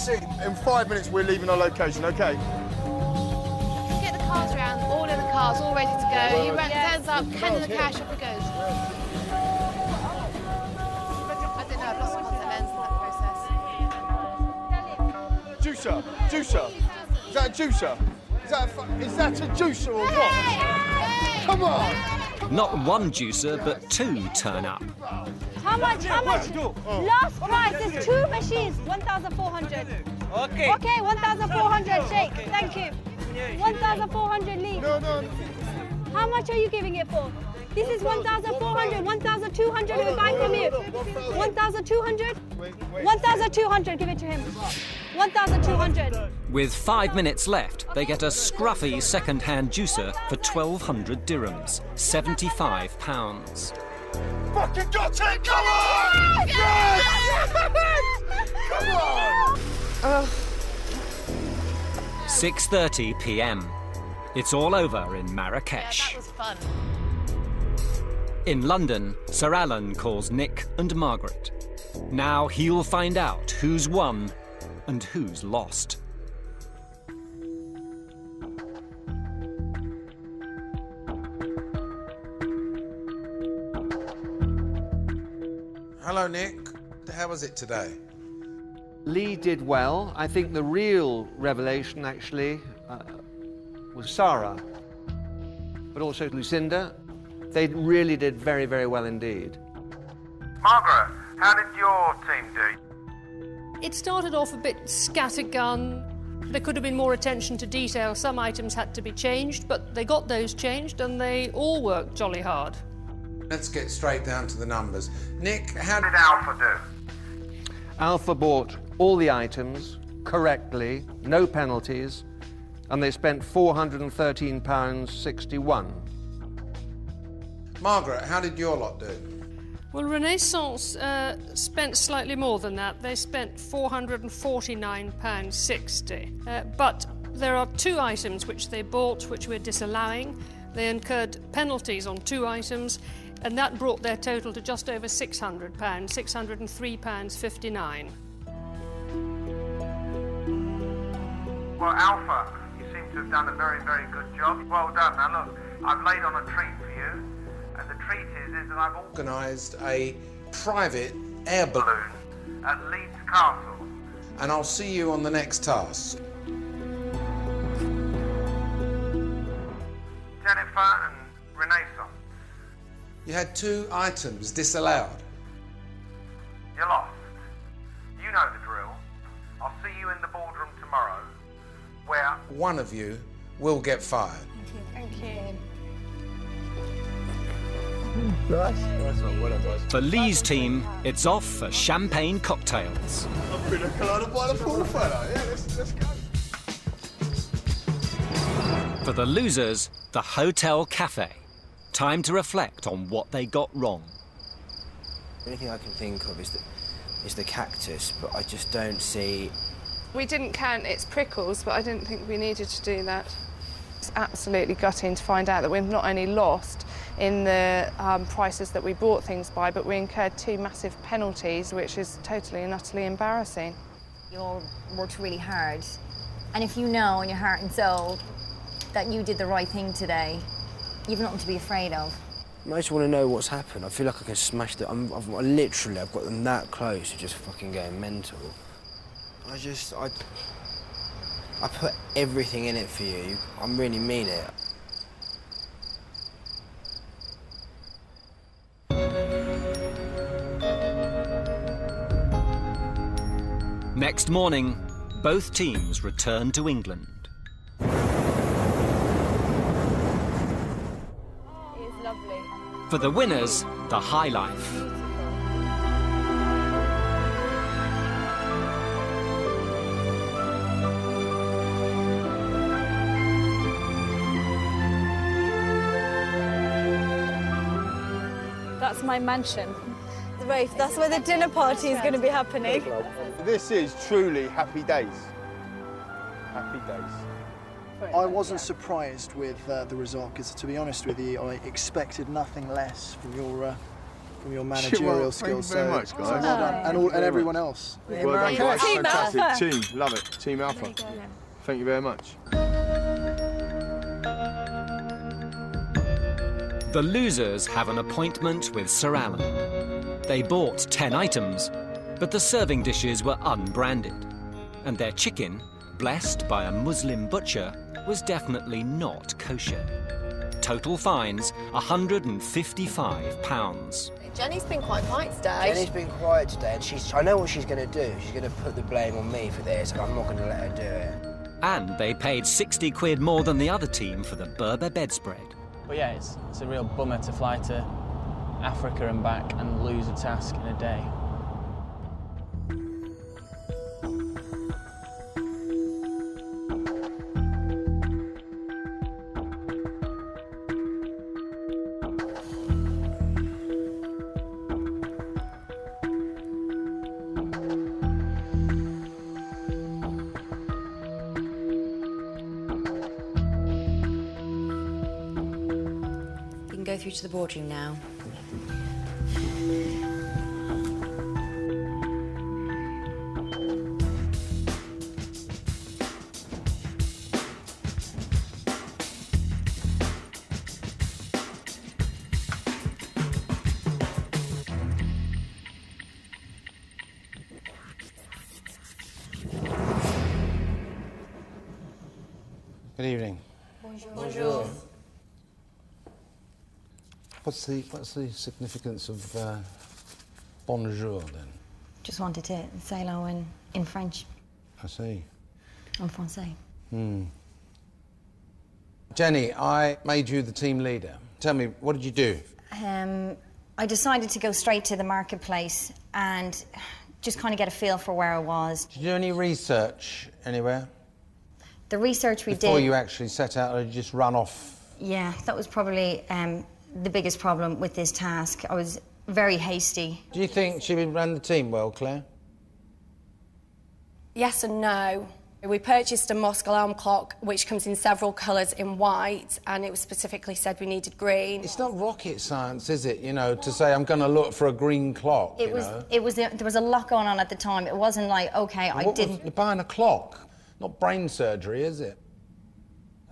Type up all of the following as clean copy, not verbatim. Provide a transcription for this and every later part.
In 5 minutes, we're leaving our location, OK? Get the cars around, all in the cars, all ready to go. He turns up, handing the cash, off he goes. I don't know, I've lost contact lens in that process. Juicer! Juicer! Is that a juicer? Is that a juicer or what? Hey! Come on! Not one juicer, but two turn up. How much? Last price is 2 machines, 1,400. Okay. Okay, 1,400, Sheikh. Thank you. 1,400 leave. No. How much are you giving it for? This is 1,400, 1,200 we're buying from you. 1,200? 1,200, give it to him. 1,200. With 5 minutes left, they get a scruffy second-hand juicer for 1,200 dirhams, £75. Fucking got it! Come on! Yes! Come on! 6:30 p.m. It's all over in Marrakesh. Yeah, that was fun. In London, Sir Alan calls Nick and Margaret. Now he'll find out who's won and who's lost. Hello, Nick. How was it today? Lee did well. I think the real revelation, actually, was Sarah, but also Lucinda. They really did very, very well indeed. Margaret, how did your team do? It started off a bit scattergun. There could have been more attention to detail. Some items had to be changed, but they got those changed and they all worked jolly hard. Let's get straight down to the numbers. Nick, how How did did Alpha do? Alpha bought all the items correctly, no penalties, and they spent £413.61. Margaret, how did your lot do? Well, Renaissance spent slightly more than that. They spent £449.60. But there are two items which they bought which we're disallowing. They incurred penalties on two items, and that brought their total to just over £600, £603.59. Well, Alpha, you seem to have done a very, very good job. Well done. Now, look, I've laid on a treat for you, and the treat is that I've Organised a private air balloon, at Leeds Castle. and I'll see you on the next task. Jennifer and Renaissance. You had two items disallowed. You're lost. You know the drill. I'll see you in the boardroom tomorrow, where... One of you will get fired. Thank you. For Lee's team, it's off for champagne cocktails. I've been a colada by the pool, fella. Yeah, let's go. For the losers, the hotel cafe. Time to reflect on what they got wrong. The only thing I can think of is the cactus, but I just don't see... We didn't count its prickles, but I didn't think we needed to do that. It's absolutely gutting to find out that we've not only lost in the prices that we bought things by, but we incurred two massive penalties, which is totally and utterly embarrassing. You all worked really hard, and if you know in your heart and soul that you did the right thing today, you've nothing to be afraid of. I just want to know what's happened. I feel like I can smash it. I've got them that close to just fucking going mental. I put everything in it for you. I really mean it. Next morning, both teams return to England. It's lovely. For the winners, the high life. That's my mansion. Rafe, that's where the dinner party is going to be happening. This is truly happy days. Happy days. I wasn't surprised with the result, because to be honest with you, I expected nothing less from your from your managerial skills. Thank you very much, guys. So well done. And everyone else. Well done, guys. Team Fantastic. Alpha. Team, love it. Team Alpha. Thank you very much. The losers have an appointment with Sir Alan. They bought 10 items, but the serving dishes were unbranded. And their chicken, blessed by a Muslim butcher, was definitely not kosher. Total fines, £155. Jenny's been quite quiet today. Jenny's been quiet today, and I know what she's going to do. She's going to put the blame on me for this, and I'm not going to let her do it. And they paid 60 quid more than the other team for the Berber bedspread. But yeah, it's a real bummer to fly to Africa and back and lose a task in a day. Go through to the boardroom now. Good evening. Bonjour. Bonjour. What's the significance of bonjour then? Just wanted to say hello in French. I see. En français. Jenny, I made you the team leader. Tell me, what did you do? I decided to go straight to the marketplace and just kind of get a feel for where I was. Did you do any research anywhere? The research we did... Before you actually set out, or did you just run off? Yeah, that was probably the biggest problem with this task. I was very hasty. Do you think she ran the team well, Claire? Yes and no. We purchased a Mosque alarm clock, which comes in several colours in white, and it was specifically said we needed green. It's not rocket science, is it, you know, to say I'm going to look for a green clock, there was a lot going on at the time. It wasn't like, OK, You're buying a clock, not brain surgery, is it?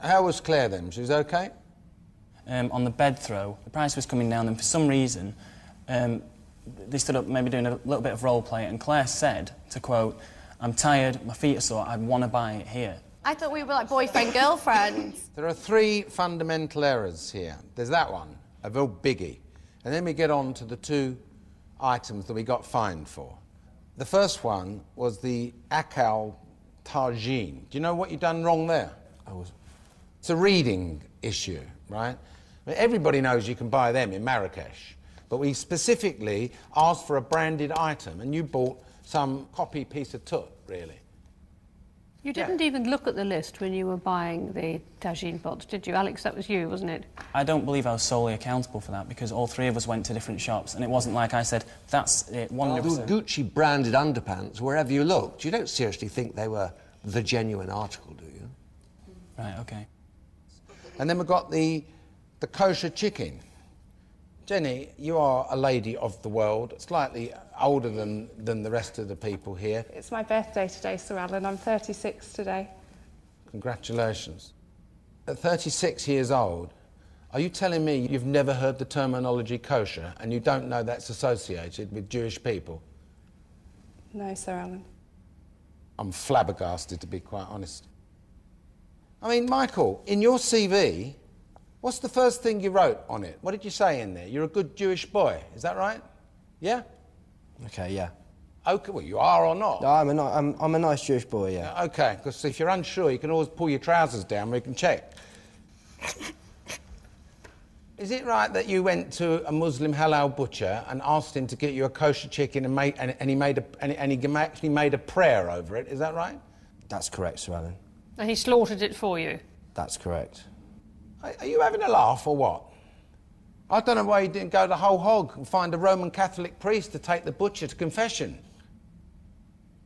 How was Claire then? She was OK? On the bed throw, the price was coming down, and for some reason, they stood up maybe doing a little bit of role play, and Claire said, to quote, "I'm tired, my feet are sore, I want to buy it here." I thought we were like boyfriend, girlfriends. There are 3 fundamental errors here. There's that one, a real biggie. And then we get on to the 2 items that we got fined for. The first one was the Akal Tagine. Do you know what you've done wrong there? It's a reading issue, right? Everybody knows you can buy them in Marrakesh, but we specifically asked for a branded item, and you bought some copy piece of tut, really. You didn't even look at the list when you were buying the tagine pots, did you? Alex, that was you, wasn't it? I don't believe I was solely accountable for that, because all 3 of us went to different shops, and it wasn't like I said, that's it, 100%. Those Gucci branded underpants, wherever you looked, you don't seriously think they were the genuine article, do you? Right, OK. And then we've got the kosher chicken. Jenny, you are a lady of the world, slightly older than the rest of the people here. It's my birthday today, Sir Alan. I'm 36 today. Congratulations. At 36 years old, are you telling me you've never heard the terminology kosher and you don't know that's associated with Jewish people? No, Sir Alan. I'm flabbergasted, to be quite honest. I mean, Michael, in your CV, what's the first thing you wrote on it? What did you say in there? You're a good Jewish boy, is that right? Yeah? OK, yeah. OK, well, you are or not? No, I'm a nice Jewish boy, yeah. OK, because if you're unsure, you can always pull your trousers down, we can check. Is it right that you went to a Muslim halal butcher and asked him to get you a kosher chicken and he actually made a prayer over it? Is that right? That's correct, Sir Alan. And he slaughtered it for you? That's correct. Are you having a laugh or what? I don't know why you didn't go the whole hog and find a Roman Catholic priest to take the butcher to confession.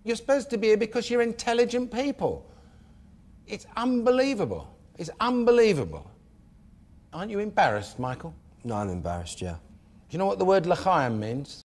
You're supposed to be here because you're intelligent people. It's unbelievable. It's unbelievable. Aren't you embarrassed, Michael? No, I'm embarrassed, yeah. you know what the word l'chaim means?